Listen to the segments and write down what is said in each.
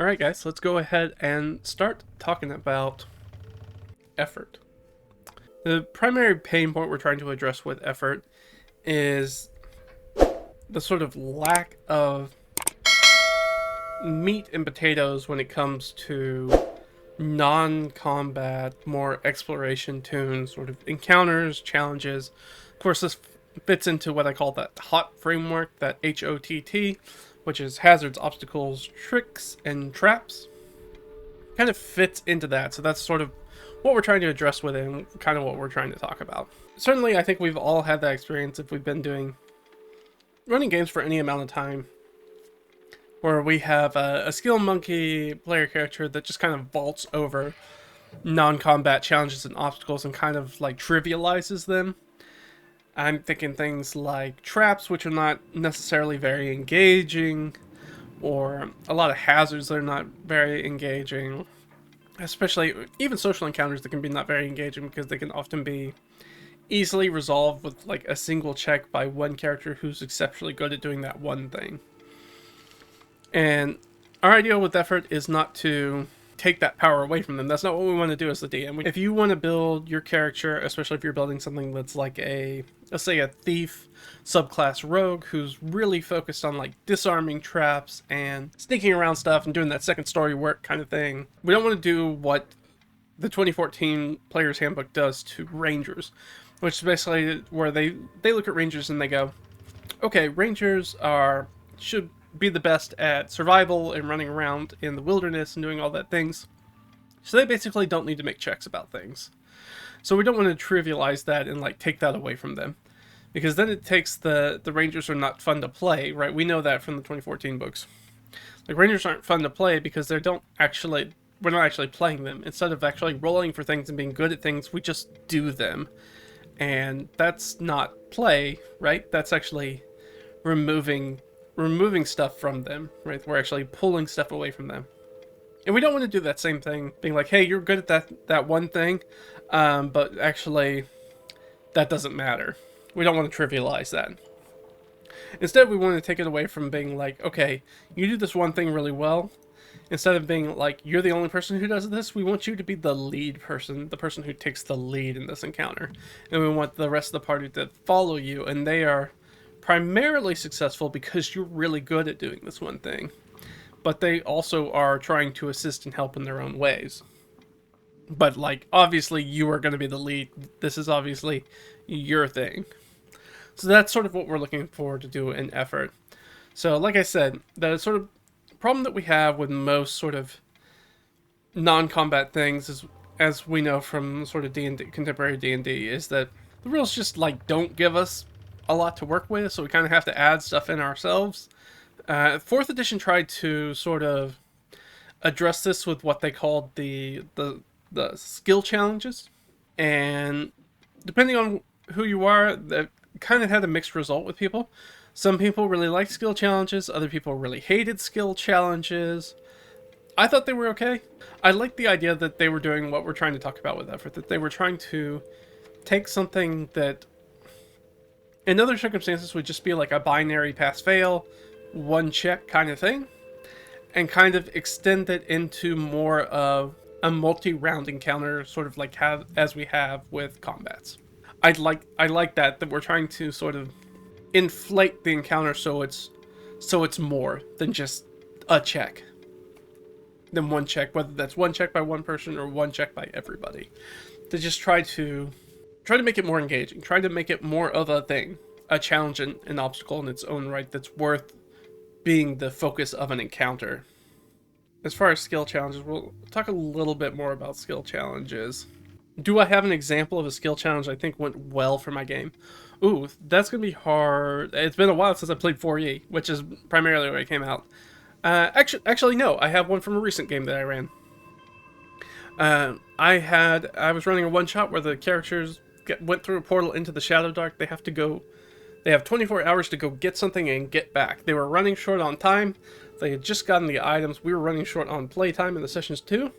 Alright guys, let's go ahead and start talking about effort. The primary pain point we're trying to address with effort is the sort of lack of meat and potatoes when it comes to non-combat, more exploration tunes, sort of encounters, challenges. Of course, this fits into what I call that HOT framework, that HOTT, which is hazards, obstacles, tricks, and traps. Kind of fits into that, so that's sort of what we're trying to address with it and kind of what we're trying to talk about. Certainly, I think we've all had that experience if we've been running games for any amount of time, where we have a skill monkey player character that just kind of vaults over non-combat challenges and obstacles and kind of like trivializes them. I'm thinking things like traps, which are not necessarily very engaging, or a lot of hazards that are not very engaging, especially even social encounters that can be not very engaging because they can often be easily resolved with like a single check by one character who's exceptionally good at doing that one thing. And our idea with effort is not to take that power away from them. That's not what we want to do as the DM. If you want to build your character, especially if you're building something that's like let's say a thief subclass rogue who's really focused on like disarming traps and sneaking around stuff and doing that second story work kind of thing, we don't want to do what the 2014 Player's Handbook does to Rangers, which is basically where they look at Rangers and they go, okay, Rangers should be the best at survival and running around in the wilderness and doing all that things. So they basically don't need to make checks about things. So we don't want to trivialize that and like take that away from them. Because then it takes the Rangers are not fun to play, right? We know that from the 2014 books. Like Rangers aren't fun to play because we're not actually playing them. Instead of actually rolling for things and being good at things, we just do them. And that's not play, right? That's actually removing stuff from them, right? We're actually pulling stuff away from them. And we don't want to do that same thing, being like, hey, you're good at that one thing, but actually that doesn't matter. We don't want to trivialize that. Instead, we want to take it away from being like, okay, you do this one thing really well. Instead of being like, you're the only person who does this, we want you to be the lead person, the person who takes the lead in this encounter. And we want the rest of the party to follow you, and they are primarily successful because you're really good at doing this one thing, but they also are trying to assist and help in their own ways. But like, obviously you are going to be the lead. This is obviously your thing. So that's sort of what we're looking for to do in effort. So like I said, the sort of problem that we have with most sort of non-combat things is, as we know from sort of D&D, contemporary D&D, is that the rules just like don't give us a lot to work with, so we kind of have to add stuff in ourselves. 4th edition tried to sort of address this with what they called the skill challenges, and depending on who you are, that kind of had a mixed result with people. Some people really liked skill challenges, other people really hated skill challenges. I thought they were okay. I liked the idea that they were doing what we're trying to talk about with effort, that they were trying to take something that in other circumstances would just be like a binary pass-fail, one check kind of thing, and kind of extend it into more of a multi-round encounter, sort of like as we have with combats. I like that we're trying to sort of inflate the encounter so it's more than just a check. Than one check, whether that's one check by one person or one check by everybody. To just try to make it more engaging, try to make it more of a thing, a challenge and an obstacle in its own right that's worth being the focus of an encounter. As far as skill challenges, we'll talk a little bit more about skill challenges. Do I have an example of a skill challenge I think went well for my game? Ooh, that's going to be hard. It's been a while since I played 4E, which is primarily where it came out. Actually, no, I have one from a recent game that I ran. I was running a one-shot where the characters went through a portal into the Shadow Dark. They have 24 hours to go get something and get back. They were running short on time. They had just gotten the items. We were running short on playtime in the sessions too.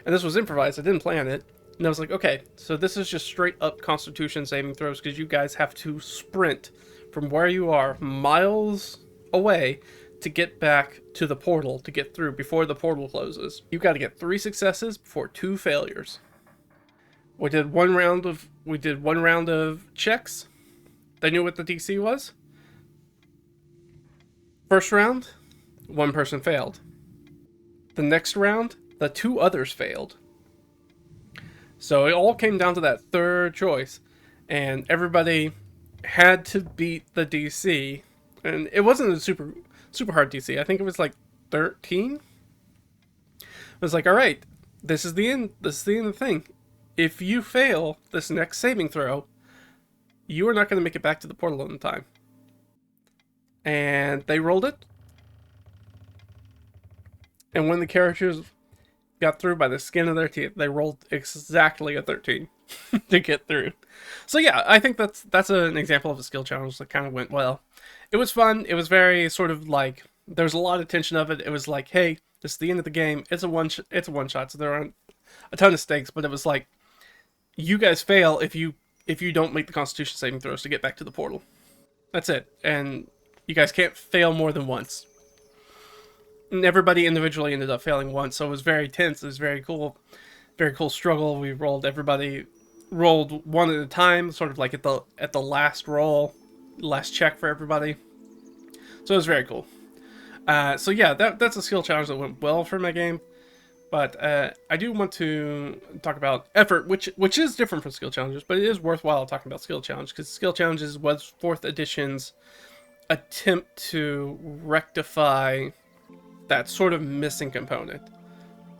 And this was improvised. I didn't plan it. And I was like, okay, so this is just straight up Constitution saving throws because you guys have to sprint from where you are miles away to get back to the portal, to get through before the portal closes. You got to get 3 successes before 2 failures. We did one round of checks. They knew what the DC was. First round, 1 person failed. The next round, the 2 others failed. So it all came down to that third choice, and everybody had to beat the DC. And it wasn't a super hard DC. I think it was like 13. It was like, all right, this is the end. This is the end of the thing. If you fail this next saving throw, you are not going to make it back to the portal in time. And they rolled it. And when the characters got through by the skin of their teeth, they rolled exactly a 13 to get through. So yeah, I think that's an example of a skill challenge that kind of went well. It was fun. It was very sort of like, there was a lot of tension of it. It was like, hey, this is the end of the game. It's a one shot, so there aren't a ton of stakes. But it was like, you guys fail if you don't make the Constitution saving throws to get back to the portal. That's it, and you guys can't fail more than once. And everybody individually ended up failing once, so it was very tense. It was very cool struggle. Everybody rolled one at a time, sort of like at the last roll, last check for everybody. So it was very cool. So yeah, that's a skill challenge that went well for my game. But I do want to talk about effort, which is different from skill challenges, but it is worthwhile talking about skill challenge, because skill challenges was 4th edition's attempt to rectify that sort of missing component.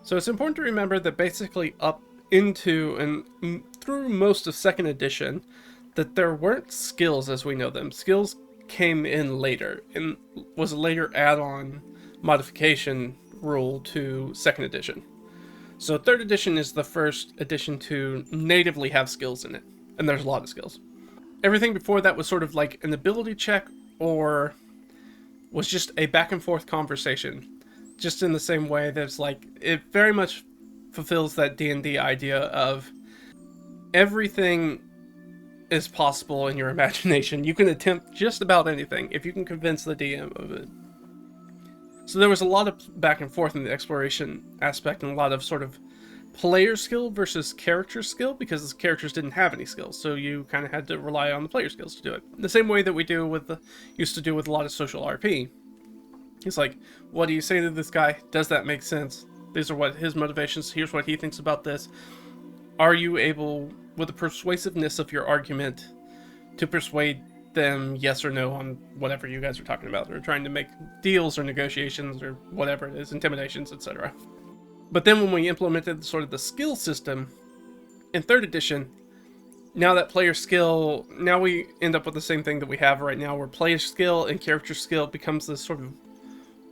So it's important to remember that basically up into and through most of 2nd edition, that there weren't skills as we know them. Skills came in later and was a later add-on modification rule to 2nd edition. So 3rd edition is the first edition to natively have skills in it, and there's a lot of skills. Everything before that was sort of like an ability check, or was just a back and forth conversation, just in the same way that it's like, it very much fulfills that D&D idea of everything is possible in your imagination. You can attempt just about anything if you can convince the DM of it. So there was a lot of back and forth in the exploration aspect, and a lot of sort of player skill versus character skill, because the characters didn't have any skills, so you kind of had to rely on the player skills to do it. The same way that we used to do with a lot of social RP. It's like, what do you say to this guy? Does that make sense? These are what his motivations. Here's what he thinks about this. Are you able, with the persuasiveness of your argument, to persuade them yes or no on whatever you guys are talking about, or trying to make deals or negotiations or whatever it is, intimidations, etc. But then when we implemented sort of the skill system in 3rd edition, now that player skill, now we end up with the same thing that we have right now, where player skill and character skill becomes this sort of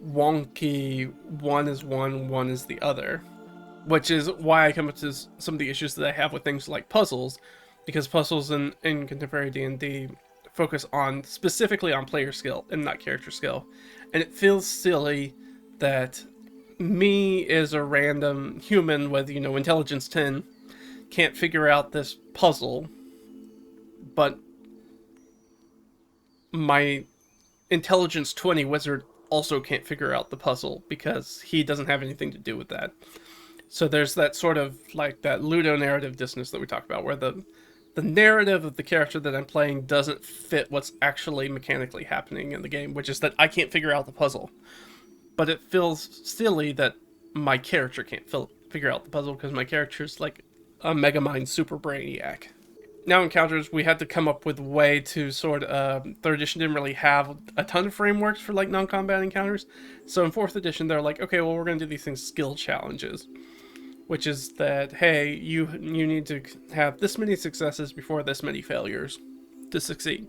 wonky, one is one is the other. Which is why I come up to some of the issues that I have with things like puzzles, because puzzles in contemporary D&D focus specifically on player skill and not character skill. And it feels silly that me as a random human with, intelligence 10 can't figure out this puzzle, but my intelligence 20 wizard also can't figure out the puzzle because he doesn't have anything to do with that. So there's that sort of like that ludonarrative dissonance that we talk about, where the narrative of the character that I'm playing doesn't fit what's actually mechanically happening in the game, which is that I can't figure out the puzzle. But it feels silly that my character can't figure out the puzzle, because my character's like a Megamind super brainiac. Now encounters, we had to come up with a way to sort of, 3rd edition didn't really have a ton of frameworks for like non-combat encounters. So in 4th edition, they're like, okay, well, we're going to do these things skill challenges. Which is that, hey, you need to have this many successes before this many failures to succeed.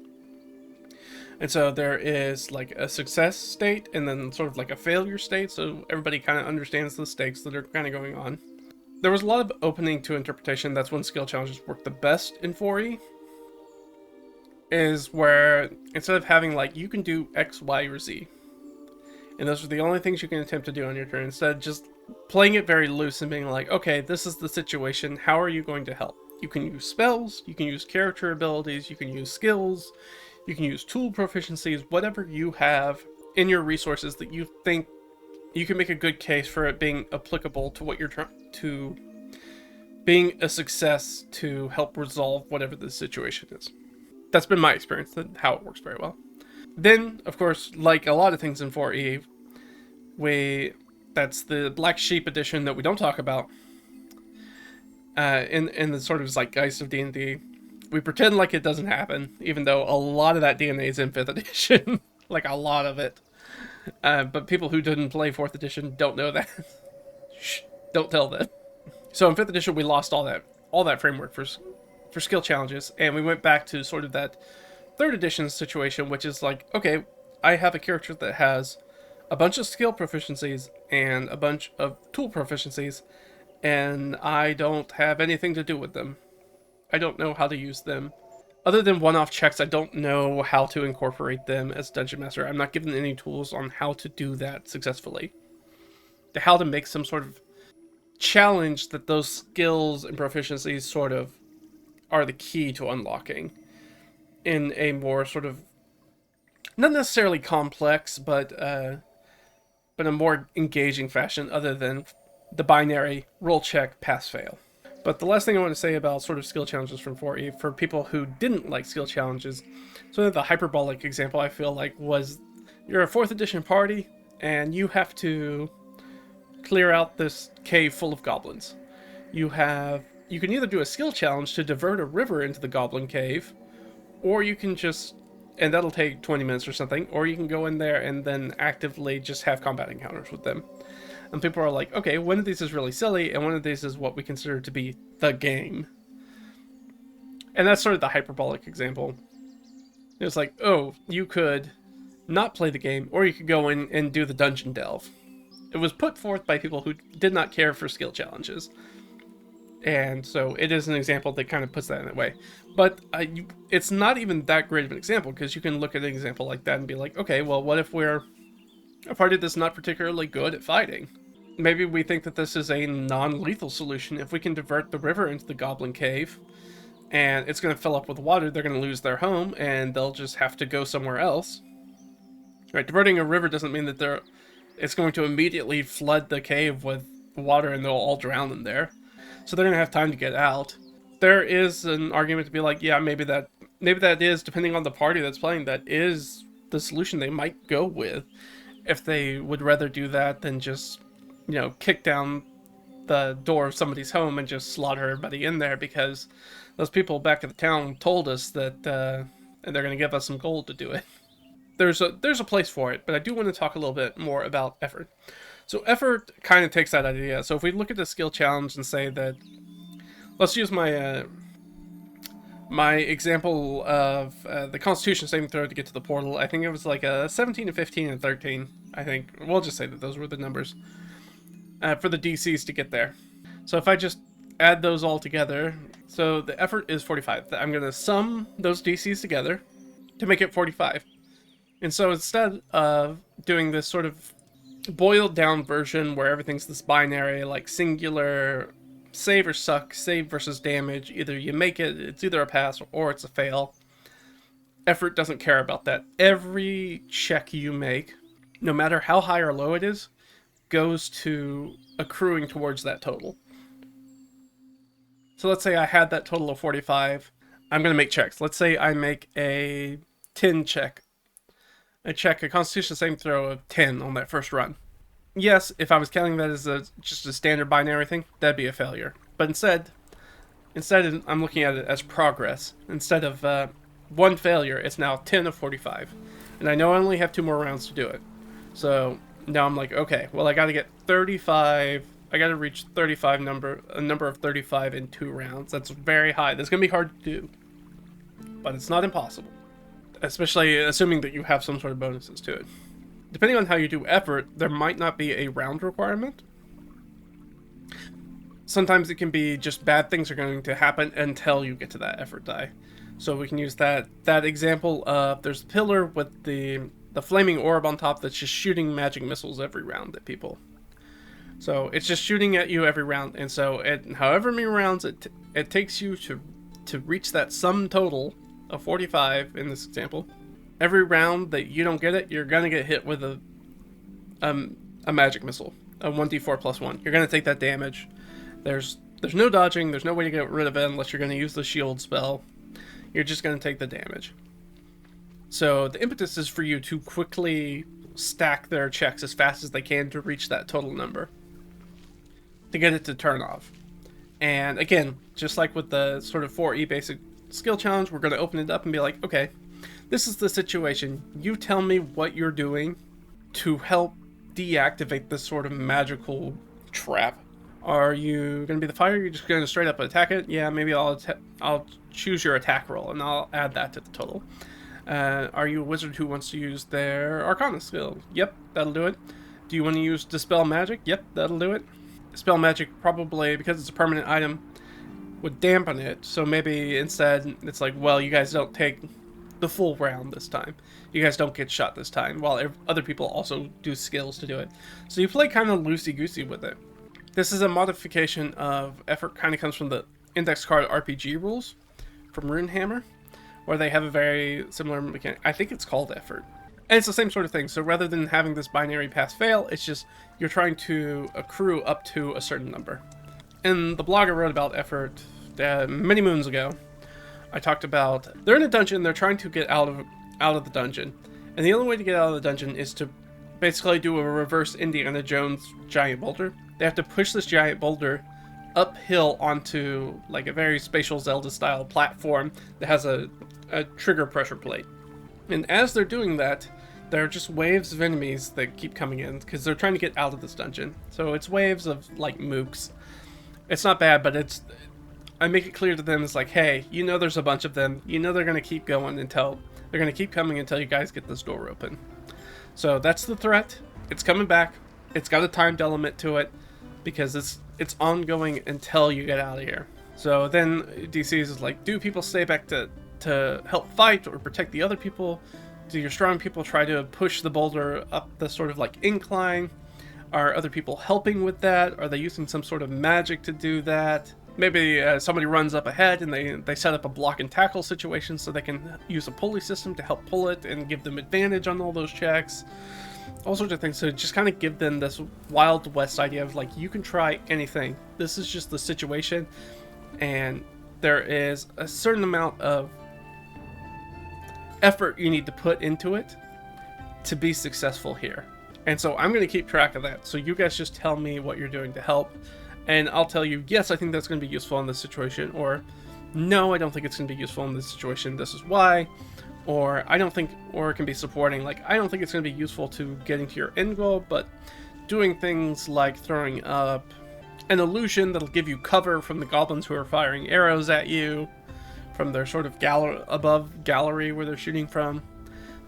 And so there is like a success state and then sort of like a failure state, so everybody kind of understands the stakes that are kind of going on. There was a lot of opening to interpretation. That's when skill challenges work the best in 4E. Is where, instead of having like, you can do X, Y, or Z, and those are the only things you can attempt to do on your turn, instead just playing it very loose and being like, okay, this is the situation, how are you going to help? You can use spells, you can use character abilities, you can use skills, you can use tool proficiencies, whatever you have in your resources that you think you can make a good case for it being applicable to what you're trying to being a success to help resolve whatever the situation is. That's been my experience, how it works very well. Then, of course, like a lot of things in 4E, that's the Black Sheep edition that we don't talk about. In the sort of zeitgeist of D&D, we pretend like it doesn't happen, even though a lot of that DNA is in 5th edition. Like, a lot of it. But people who didn't play 4th edition don't know that. Shh, don't tell them. So in 5th edition, we lost all that framework for skill challenges, and we went back to sort of that 3rd edition situation, which is like, okay, I have a character that has a bunch of skill proficiencies and a bunch of tool proficiencies, and I don't have anything to do with them. I don't know how to use them. Other than one-off checks, I don't know how to incorporate them as Dungeon Master. I'm not given any tools on how to do that successfully. How to make some sort of challenge that those skills and proficiencies sort of are the key to unlocking in a more sort of, not necessarily complex, but a more engaging fashion, other than the binary roll check, pass fail. But the last thing I want to say about sort of skill challenges from 4E, for people who didn't like skill challenges, sort of the hyperbolic example I feel like was, you're a 4th edition party, and you have to clear out this cave full of goblins. You can either do a skill challenge to divert a river into the goblin cave, or you can just, and that'll take 20 minutes or something, or you can go in there and then actively just have combat encounters with them. And people are like, okay, one of these is really silly, and one of these is what we consider to be the game. And that's sort of the hyperbolic example. It's like, oh, you could not play the game, or you could go in and do the dungeon delve. It was put forth by people who did not care for skill challenges. And so it is an example that kind of puts that in that way. But it's not even that great of an example, because you can look at an example like that and be like, okay, well, what if we're a party that's not particularly good at fighting? Maybe we think that this is a non-lethal solution. If we can divert the river into the goblin cave, and it's going to fill up with water, they're going to lose their home, and they'll just have to go somewhere else. Right? Diverting a river doesn't mean that it's going to immediately flood the cave with water and they'll all drown in there. So they're going to have time to get out. There is an argument to be like, yeah, maybe that is, depending on the party that's playing, that is the solution they might go with. If they would rather do that than just, kick down the door of somebody's home and just slaughter everybody in there, because those people back at the town told us that they're going to give us some gold to do it. There's a place for it, but I do want to talk a little bit more about effort. So effort kind of takes that idea. So if we look at the skill challenge and say that, let's use my my example of the Constitution saving throw to get to the portal. I think it was like a 17, a 15, and 13. I think we'll just say that those were the numbers for the DCs to get there. So if I just add those all together, so the effort is 45. I'm going to sum those DCs together to make it 45. And so instead of doing this sort of boiled down version where everything's this binary, like singular, save or suck, save versus damage, either you make it, it's either a pass or it's a fail. Effort doesn't care about that. Every check you make, no matter how high or low it is, goes to accruing towards that total. So let's say I had that total of 45. I'm going to make checks. Let's say I make a 10 check. I check a Constitution saving throw of 10 on that first run. Yes, if I was counting that as just a standard binary thing, that'd be a failure. But instead I'm looking at it as progress. Instead of one failure, it's now 10 of 45. And I know I only have 2 more rounds to do it. So now I'm like, okay, well, I got to get 35. I got to reach a number of 35 in 2 rounds. That's very high. That's going to be hard to do. But it's not impossible. Especially assuming that you have some sort of bonuses to it. Depending on how you do effort, there might not be a round requirement. Sometimes it can be just bad things are going to happen until you get to that effort die. So we can use that example of there's a pillar with the flaming orb on top that's just shooting magic missiles every round at people. So it's just shooting at you every round, and so however many rounds it takes you to reach that sum total of 45 in this example, every round that you don't get it, you're gonna get hit with a magic missile, a 1d4 plus 1. You're gonna take that damage. There's no dodging. There's no way to get rid of it unless you're gonna use the shield spell. You're just gonna take the damage. So the impetus is for you to quickly stack their checks as fast as they can to reach that total number, to get it to turn off. And again, just like with the sort of 4E basic skill challenge, we're going to open it up and be like, okay, this is the situation. You tell me what you're doing to help deactivate this sort of magical trap. Are you going to be the fighter? You're just going to straight up attack it? Yeah, maybe I'll choose your attack roll and I'll add that to the total. Are you a wizard who wants to use their Arcana skill? Yep, that'll do it. Do you want to use Dispel Magic? Yep, that'll do it. Dispel Magic probably, because it's a permanent item, would dampen it. So maybe instead it's like, well, you guys don't take the full round this time. You guys don't get shot this time, while other people also do skills to do it. So you play kind of loosey-goosey with it. This is a modification of effort, kind of comes from the index card RPG rules from Runehammer, where they have a very similar mechanic. I think it's called effort. And it's the same sort of thing. So rather than having this binary pass-fail, it's just you're trying to accrue up to a certain number. In the blog I wrote about effort many moons ago, I talked about they're in a dungeon, they're trying to get out of the dungeon. And the only way to get out of the dungeon is to basically do a reverse Indiana Jones giant boulder. They have to push this giant boulder uphill onto like a very spatial Zelda-style platform that has a trigger pressure plate. And as they're doing that, there are just waves of enemies that keep coming in because they're trying to get out of this dungeon. So it's waves of like mooks. It's not bad, but I make it clear to them, it's like, hey, you know there's a bunch of them. You know they're going to keep going until they're going to keep coming until you guys get this door open. So that's the threat. It's coming back. It's got a timed element to it because it's ongoing until you get out of here. So then DCs is like, do people stay back to help fight or protect the other people? Do your strong people try to push the boulder up the sort of like incline? Are other people helping with that? Are they using some sort of magic to do that? Maybe somebody runs up ahead and they set up a block and tackle situation so they can use a pulley system to help pull it and give them advantage on all those checks. All sorts of things. So just kind of give them this Wild West idea of like, you can try anything. This is just the situation. And there is a certain amount of effort you need to put into it to be successful here. And so I'm going to keep track of that. So you guys just tell me what you're doing to help. And I'll tell you, yes, I think that's going to be useful in this situation. Or, no, I don't think it's going to be useful in this situation. This is why. Or, I don't think, or it can be supporting. Like, I don't think it's going to be useful to getting to your end goal. But doing things like throwing up an illusion that'll give you cover from the goblins who are firing arrows at you from their sort of above gallery where they're shooting from.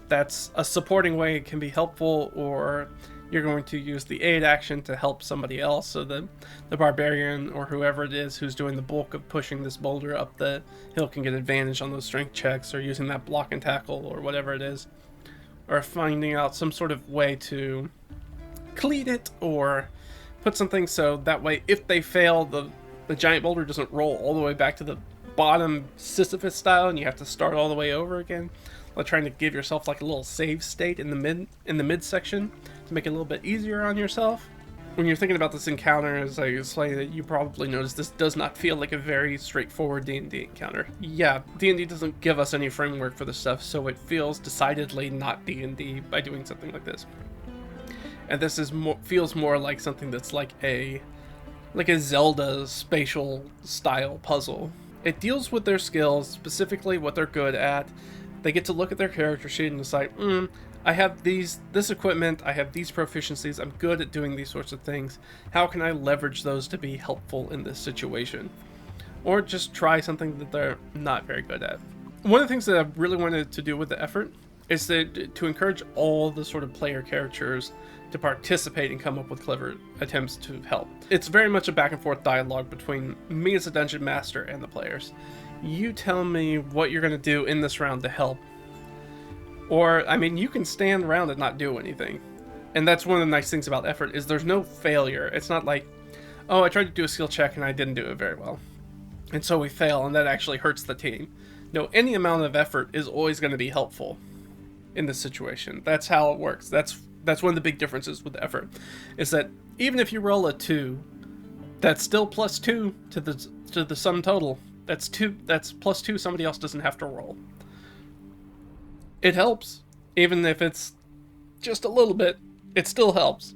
That's a supporting way it can be helpful, or you're going to use the aid action to help somebody else, so the barbarian or whoever it is who's doing the bulk of pushing this boulder up the hill can get advantage on those strength checks, or using that block and tackle or whatever it is, or finding out some sort of way to cleat it or put something so that way if they fail, the giant boulder doesn't roll all the way back to the bottom Sisyphus style and you have to start all the way over again. Like trying to give yourself like a little save state in the mid section to make it a little bit easier on yourself. When you're thinking about this encounter, as I explained, that you probably noticed this does not feel like a very straightforward D&D encounter. Yeah, D&D doesn't give us any framework for this stuff, so it feels decidedly not D&D by doing something like this. And this feels more like something that's like a Zelda spatial style puzzle. It deals with their skills, specifically what they're good at. They get to look at their character sheet and decide, I have this equipment, I have these proficiencies, I'm good at doing these sorts of things. How can I leverage those to be helpful in this situation? Or just try something that they're not very good at. One of the things that I really wanted to do with the effort is to encourage all the sort of player characters to participate and come up with clever attempts to help. It's very much a back and forth dialogue between me as a dungeon master and the players. You tell me what you're going to do in this round to help. Or, I mean, you can stand around and not do anything. And that's one of the nice things about effort, is there's no failure. It's not like, oh, I tried to do a skill check and I didn't do it very well, and so we fail, and that actually hurts the team. No, any amount of effort is always going to be helpful. in this situation. That's how it works. That's one of the big differences with effort, is that even if you roll a 2, that's still plus 2 to the sum total. That's plus 2 somebody else doesn't have to roll. It helps. Even if it's just a little bit, it still helps.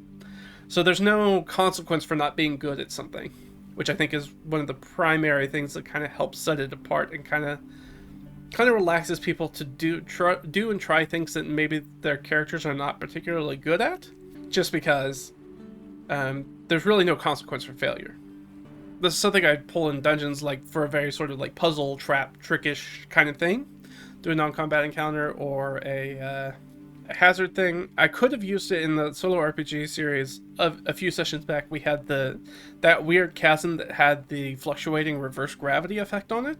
So there's no consequence for not being good at something, which I think is one of the primary things that kind of helps set it apart and kind of relaxes people to do and try things that maybe their characters are not particularly good at, just because there's really no consequence for failure. This is something I pull in dungeons, like for a very sort of like puzzle, trap, trickish kind of thing. Do a non-combat encounter or a hazard thing. I could have used it in the solo RPG series a few sessions back. We had that weird chasm that had the fluctuating reverse gravity effect on it.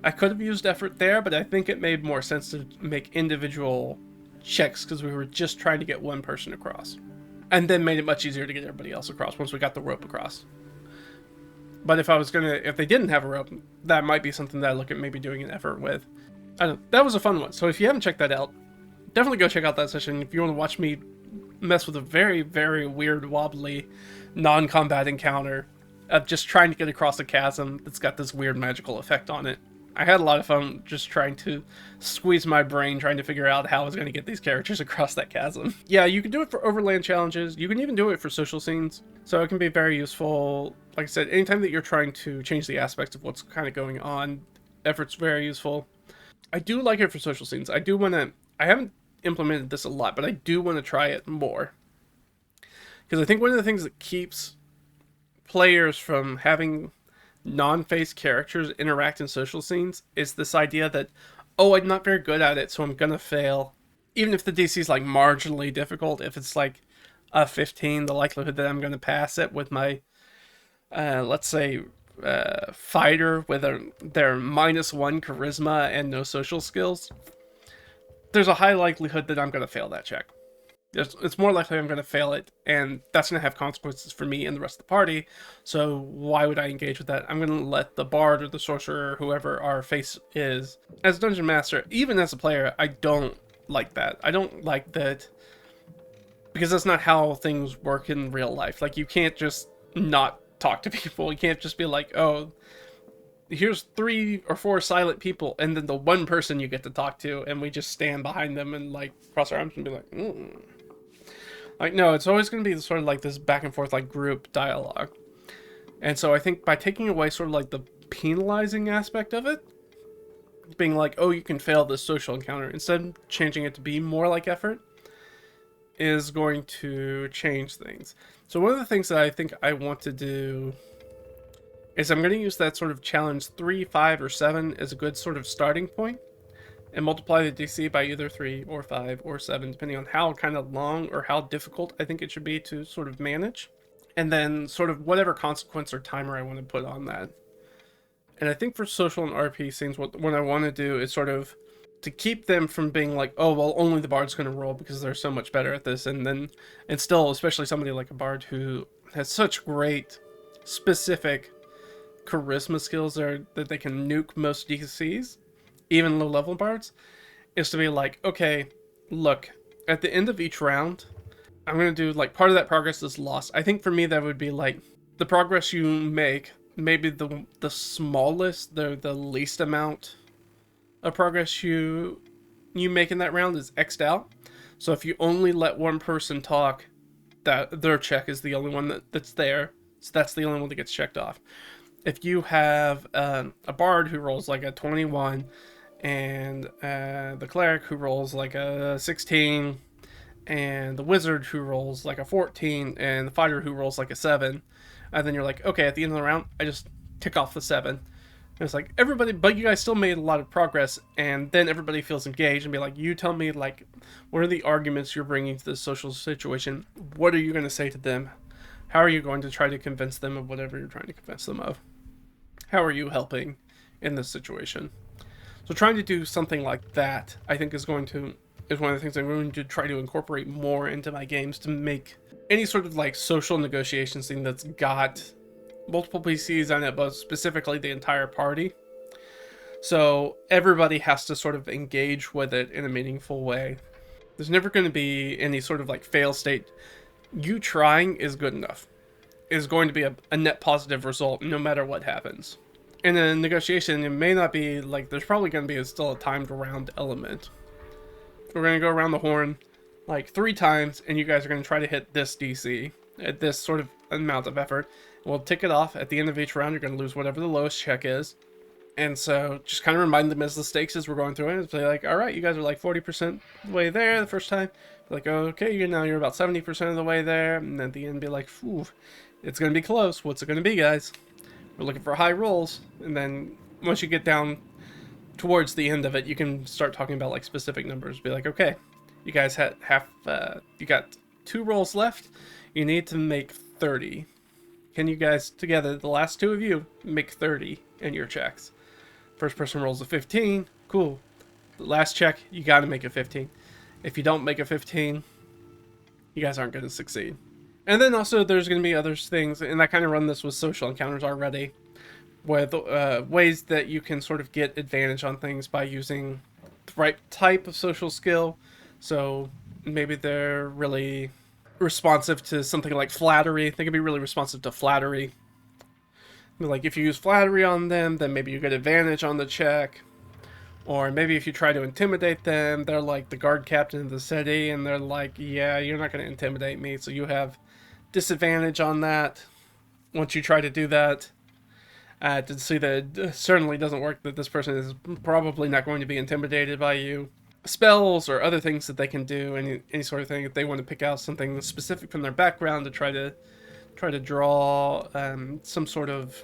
I could have used effort there, but I think it made more sense to make individual checks because we were just trying to get one person across. And then made it much easier to get everybody else across once we got the rope across. But if they didn't have a rope, that might be something that I look at maybe doing an effort with. I don't know. That was a fun one. So if you haven't checked that out, definitely go check out that session. If you want to watch me mess with a very, very weird, wobbly, non-combat encounter of just trying to get across a chasm that's got this weird magical effect on it. I had a lot of fun just trying to squeeze my brain, trying to figure out how I was going to get these characters across that chasm. Yeah, you can do it for overland challenges. You can even do it for social scenes. So it can be very useful. Like I said, anytime that you're trying to change the aspects of what's kind of going on, effort's very useful. I do like it for social scenes. I haven't implemented this a lot, but I do want to try it more. Because I think one of the things that keeps players from having non-face characters interact in social scenes is this idea that, oh, I'm not very good at it, so I'm gonna fail. Even if the DC is like marginally difficult, if it's like a 15, the likelihood that I'm gonna pass it with my, let's say, fighter with their -1 charisma and no social skills, there's a high likelihood that I'm gonna fail that check. It's more likely I'm going to fail it, and that's going to have consequences for me and the rest of the party, so why would I engage with that? I'm going to let the bard or the sorcerer or whoever our face is. As a dungeon master, even as a player, I don't like that. I don't like that, because that's not how things work in real life. Like, you can't just not talk to people. You can't just be like, oh, here's 3 or 4 silent people, and then the one person you get to talk to, and we just stand behind them and like cross our arms and be like, Like, no, it's always going to be sort of like this back and forth, like, group dialogue. And so I think by taking away sort of like the penalizing aspect of it, being like, oh, you can fail this social encounter, instead of changing it to be more like effort, is going to change things. So one of the things that I think I want to do is I'm going to use that sort of challenge 3, 5, or 7 as a good sort of starting point, and multiply the DC by either 3 or 5 or 7, depending on how kind of long or how difficult I think it should be to sort of manage. And then sort of whatever consequence or timer I want to put on that. And I think for social and RP scenes, what I want to do is sort of to keep them from being like, oh, well, only the bard's going to roll because they're so much better at this. And still, especially somebody like a bard who has such great specific charisma skills that they can nuke most DCs, even low-level bards, is to be like, okay, look, at the end of each round, I'm going to do, like, part of that progress is lost. I think for me that would be, like, the progress you make, maybe the smallest, the least amount of progress you make in that round is X'd out. So if you only let one person talk, that their check is the only one that's there, so that's the only one that gets checked off. If you have a bard who rolls like a 21, and the cleric who rolls like a 16, and the wizard who rolls like a 14, and the fighter who rolls like a 7, and then you're like, okay, at the end of the round, I just tick off the 7. And it's like, everybody, but you guys still made a lot of progress, and then everybody feels engaged and be like, you tell me, like, what are the arguments you're bringing to this social situation? What are you going to say to them? How are you going to try to convince them of whatever you're trying to convince them of? How are you helping in this situation? So trying to do something like that, I think is one of the things I'm going to try to incorporate more into my games to make any sort of like social negotiation scene that's got multiple PCs on it, but specifically the entire party, So everybody has to sort of engage with it in a meaningful way. There's never going to be any sort of like fail state. You trying is good enough. Is going to be a net positive result no matter what happens. In a negotiation, it may not be like there's probably going to be still a timed round element. We're going to go around the horn like 3 times, and you guys are going to try to hit this DC at this sort of amount of effort. We'll tick it off at the end of each round. You're going to lose whatever the lowest check is. And so just kind of remind them as the stakes as we're going through it. It's like, all right, you guys are like 40% the way there the first time. Like, okay, you're about 70% of the way there. And at the end, be like, phew, it's going to be close. What's it going to be, guys? We're looking for high rolls. And then once you get down towards the end of it, you can start talking about like specific numbers. Be like, okay, you guys you got 2 rolls left. You need to make 30. Can you guys together, the last 2 of you, make 30 in your checks? First person rolls a 15. Cool. The last check, you got to make a 15. If you don't make a 15, you guys aren't going to succeed. And then also there's going to be other things, and I kind of run this with social encounters already, with ways that you can sort of get advantage on things by using the right type of social skill. So maybe they're really responsive to something like flattery. They can be really responsive to flattery. Like if you use flattery on them, then maybe you get advantage on the check. Or maybe if you try to intimidate them, they're like the guard captain of the city, and they're like, yeah, you're not going to intimidate me, so you have disadvantage on that once you try to do that. To see that it certainly doesn't work, that this person is probably not going to be intimidated by you. Spells or other things that they can do, any sort of thing, if they want to pick out something specific from their background to try to draw some sort of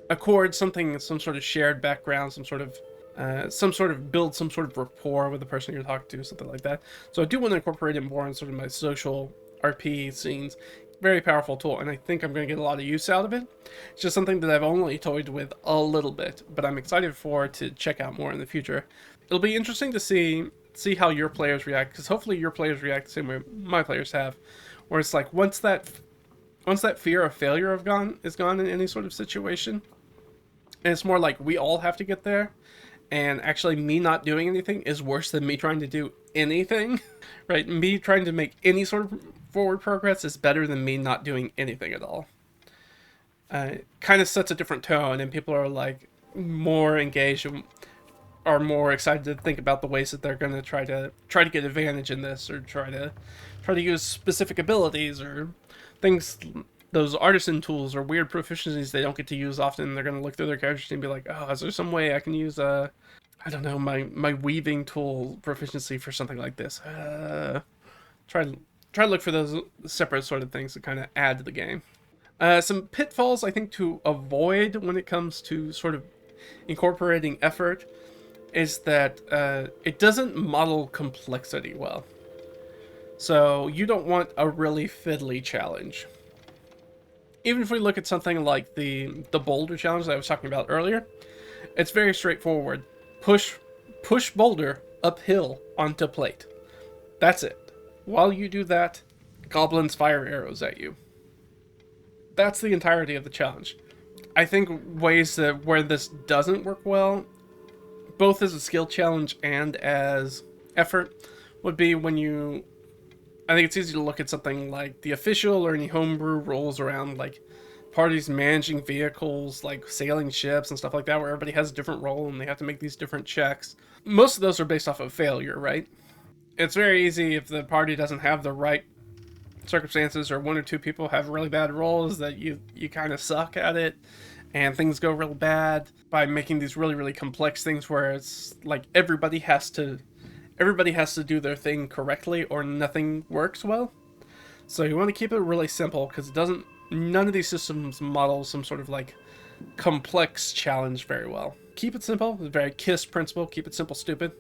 accord, some sort of shared background, some sort of build some sort of rapport with the person you're talking to, something like that. So I do want to incorporate it more in sort of my social RP scenes. Very powerful tool, and I think I'm going to get a lot of use out of it. It's just something that I've only toyed with a little bit, but I'm excited to check out more in the future. It'll be interesting to see how your players react, because hopefully your players react the same way my players have, where it's like once that fear of failure is gone in any sort of situation, and it's more like we all have to get there, and actually me not doing anything is worse than me trying to do anything, right? Me trying to make any sort of forward progress is better than me not doing anything at all. Kind of sets a different tone, and people are like more engaged and are more excited to think about the ways that they're going to try to get advantage in this, or try to use specific abilities or things, those artisan tools or weird proficiencies they don't get to use often. They're going to look through their character sheet and be like, oh, is there some way I can use I don't know, my weaving tool proficiency for something like this? Try to look for those separate sort of things to kind of add to the game. Some pitfalls I think to avoid when it comes to sort of incorporating effort is that it doesn't model complexity well. So you don't want a really fiddly challenge. Even if we look at something like the boulder challenge that I was talking about earlier, it's very straightforward. Push boulder uphill onto plate. That's it. While you do that, goblins fire arrows at you. That's the entirety of the challenge. I think ways that where this doesn't work well, both as a skill challenge and as effort, would be when I think it's easy to look at something like the official or any homebrew rolls around like parties managing vehicles, like sailing ships and stuff like that, where everybody has a different role and they have to make these different checks. Most of those are based off of failure, right? It's very easy if the party doesn't have the right circumstances, or 1 or 2 people have really bad roles, that you kind of suck at it and things go real bad by making these really, really complex things where it's like everybody has to do their thing correctly or nothing works well. So you want to keep it really simple, because none of these systems model some sort of like complex challenge very well. Keep it simple. It's a very KISS principle. Keep it simple, stupid.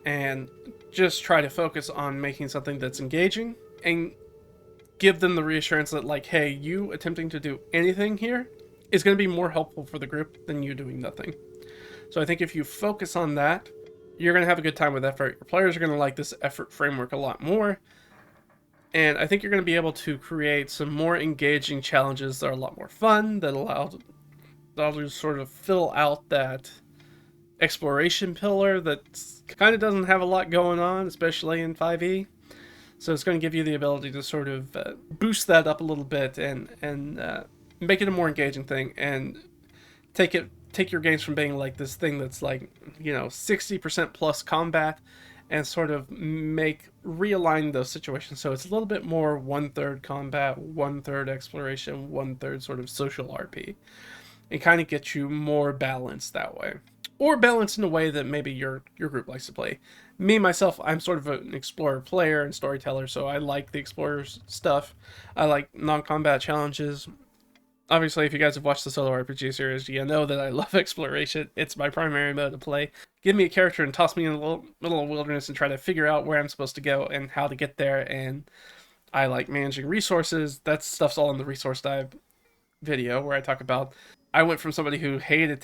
And just try to focus on making something that's engaging, and give them the reassurance that like, hey, you attempting to do anything here is going to be more helpful for the group than you doing nothing. So I think if you focus on that, you're going to have a good time with effort. Your players are going to like this effort framework a lot more. And I think you're going to be able to create some more engaging challenges that are a lot more fun, that allow to sort of fill out that exploration pillar that kind of doesn't have a lot going on, especially in 5e. So it's going to give you the ability to sort of boost that up a little bit and make it a more engaging thing, and take your games from being like this thing that's like, 60% plus combat, and sort of realign those situations so it's a little bit more 1/3 combat, 1/3 exploration, 1/3 sort of social RP, and kind of get you more balanced that way, or balanced in a way that maybe your group likes to play. Me myself, I'm sort of an explorer player and storyteller, so I like the explorers stuff. I like non-combat challenges. Obviously, if you guys have watched the solo RPG series, you know that I love exploration. It's my primary mode to play. Give me a character and toss me in the middle of wilderness and try to figure out where I'm supposed to go and how to get there. And I like managing resources. That stuff's all in the resource dive video where I talk about. I went from somebody who hated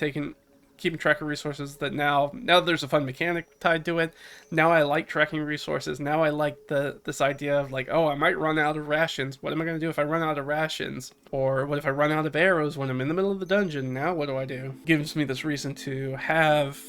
keeping track of resources, that now there's a fun mechanic tied to it. Now I like tracking resources. Now I like this idea of like, oh, I might run out of rations. What am I going to do if I run out of rations? Or what if I run out of arrows when I'm in the middle of the dungeon? Now what do? Gives me this reason to have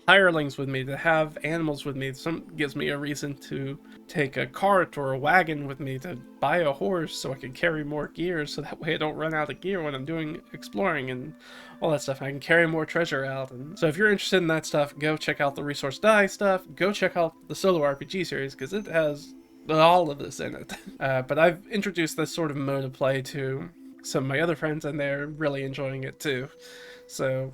hirelings with me, to have animals with me. Gives me a reason to take a cart or a wagon with me, to buy a horse so I can carry more gear, so that way I don't run out of gear when I'm doing exploring and all that stuff. I can carry more treasure out. And so if you're interested in that stuff, go check out the resource die stuff. Go check out the solo RPG series, because it has all of this in it. But I've introduced this sort of mode of play to some of my other friends, and they're really enjoying it too. So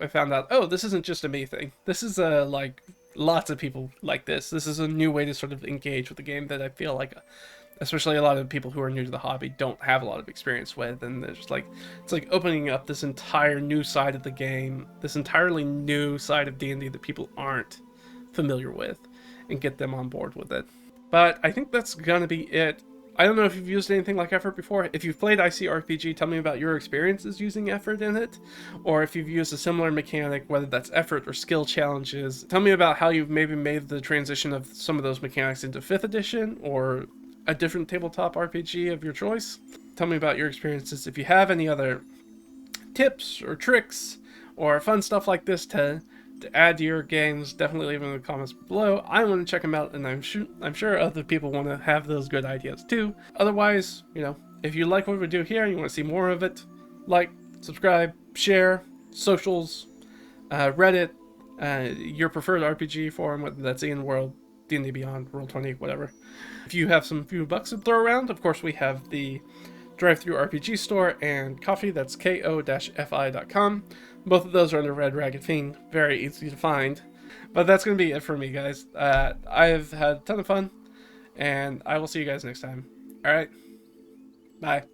I found out, oh, this isn't just a me thing. This is like lots of people like this. This is a new way to sort of engage with the game that I feel like, especially a lot of people who are new to the hobby, don't have a lot of experience with. And there's like, it's like opening up this entire new side of the game, this entirely new side of D&D that people aren't familiar with, and get them on board with it. But I think that's gonna be it. I don't know if you've used anything like effort before. If you've played ICRPG, tell me about your experiences using effort in it. Or if you've used a similar mechanic, whether that's effort or skill challenges. Tell me about how you've maybe made the transition of some of those mechanics into 5th edition, or a different tabletop RPG of your choice. Tell me about your experiences. If you have any other tips or tricks or fun stuff like this to add to your games, definitely leave them in the comments below. I want to check them out, and I'm sure other people want to have those good ideas too. Otherwise, if you like what we do here and you want to see more of it, like, subscribe, share, socials, Reddit, your preferred RPG forum, whether that's Ian World, D&D Beyond, Roll20, whatever. If you have some few bucks to throw around, of course we have the DriveThruRPG store and Ko-fi, that's ko-fi.com. Both of those are under Red Ragged Fiend, very easy to find. But that's going to be it for me, guys. I've had a ton of fun, and I will see you guys next time. Alright, bye.